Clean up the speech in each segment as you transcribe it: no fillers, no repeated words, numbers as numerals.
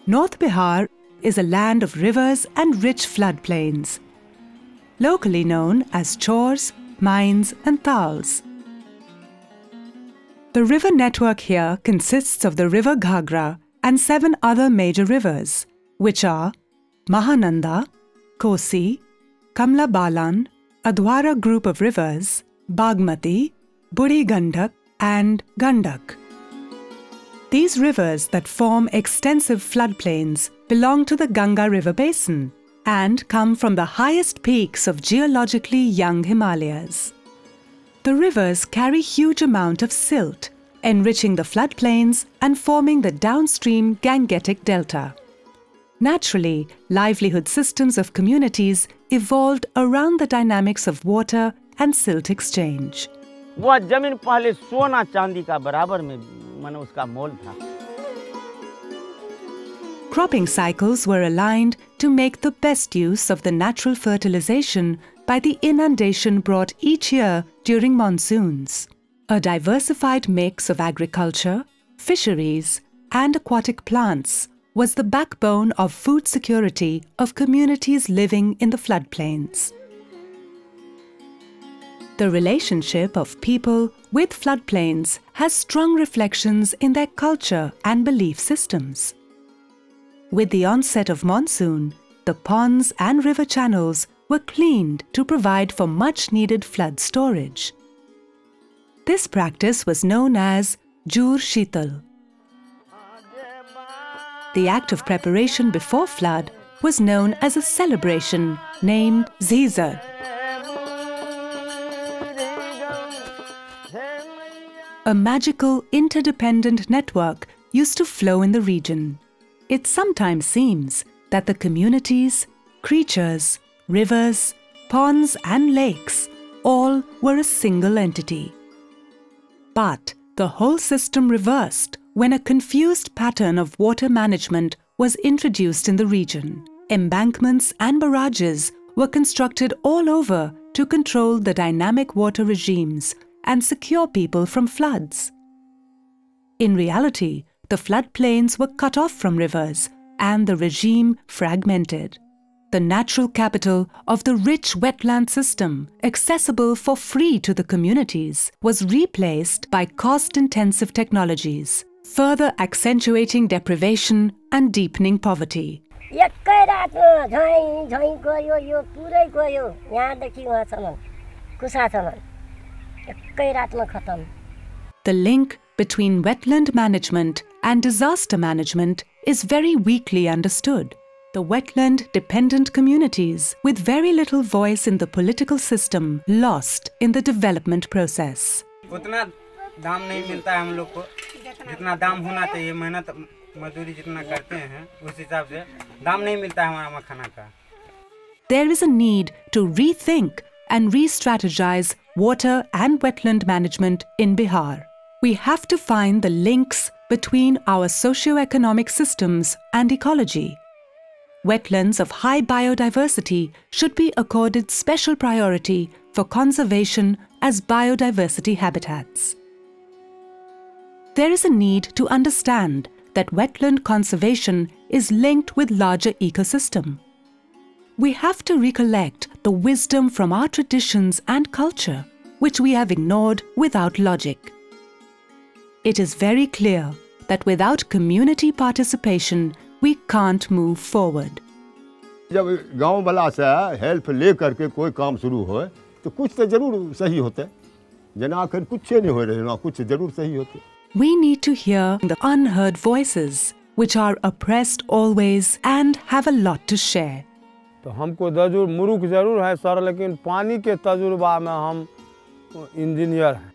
North Bihar is a land of rivers and rich floodplains, locally known as chors, mines and tals. The river network here consists of the river Ghagra and 7 other major rivers, which are Mahananda, Kosi, Kamla Balan, Adhwara group of rivers, Bagmati, Budi Gandak and Gandak. These rivers that form extensive floodplains belong to the Ganga River basin and come from the highest peaks of geologically young Himalayas. The rivers carry huge amount of silt, enriching the floodplains and forming the downstream Gangetic Delta. Naturally, livelihood systems of communities evolved around the dynamics of water and silt exchange. वह जमीन पहले सोना चांदी का बराबर में माने उसका मोल था. Cropping cycles were aligned to make the best use of the natural fertilization by the inundation brought each year during monsoons. A diversified mix of agriculture, fisheries, and aquatic plants was the backbone of food security of communities living in the floodplains. The relationship of people with floodplains has strong reflections in their culture and belief systems. With the onset of monsoon, the ponds and river channels were cleaned to provide for much-needed flood storage. This practice was known as Jur Shital. The act of preparation before flood was known as a celebration named Zizar. A magical, interdependent network used to flow in the region. It sometimes seems that the communities, creatures, rivers, ponds and lakes all were a single entity. But the whole system reversed when a confused pattern of water management was introduced in the region. Embankments and barrages were constructed all over to control the dynamic water regimes and secure people from floods. In reality, the floodplains were cut off from rivers and the regime fragmented. The natural capital of the rich wetland system, accessible for free to the communities, was replaced by cost-intensive technologies, further accentuating deprivation and deepening poverty. The link between wetland management and disaster management is very weakly understood. The wetland-dependent communities with very little voice in the political system lost in the development process. उतना दाम नहीं मिलता है हम लोग को, जितना दाम होना चाहिए, मेहनत मजदूरी जितना करते हैं उस हिसाब से दाम नहीं मिलता है हमारा मखाना का. There is a need to rethink and re-strategize water and wetland management in Bihar. We have to find the links between our socio-economic systems and ecology. Wetlands of high biodiversity should be accorded special priority for conservation as biodiversity habitats. There is a need to understand that wetland conservation is linked with larger ecosystem. We have to recollect the wisdom from our traditions and culture, which we have ignored without logic. It is very clear that without community participation, we can't move forward. जब गांव वाला से help ले करके कोई काम शुरू हो तो कुछ तो जरूर सही होता है. जना कर कुछ नहीं हो रहे ना कुछ जरूर सही होते. We need to hear the unheard voices, which are oppressed always and have a lot to share. तो हमको जरूर मुरुख जरूर है सर, लेकिन पानी के तजुर्बा में हम इंजीनियर हैं.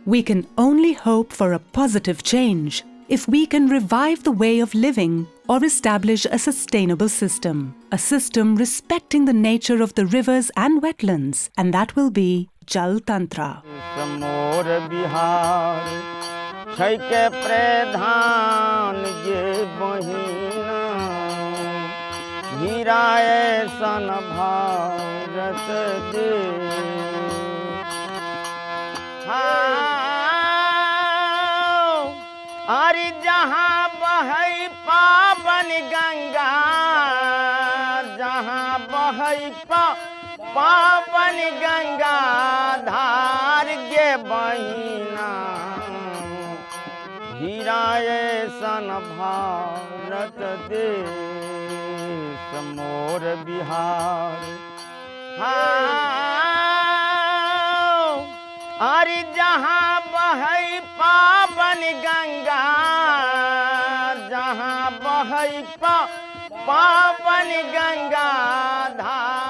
We can only hope for a positive change if we can revive the way of living or establish a sustainable system, a system respecting the nature of the rivers and wetlands, and that will be Jaltantra. अरे जहाँ बहै पा गंगा जहाँ बहै पावन गंगा धार गे बहिना हीरा सन भारत देश मोर बिहार। हाँ अरे जहाँ बहै पावन गंगा जहाँ बहै पावन गंगा धार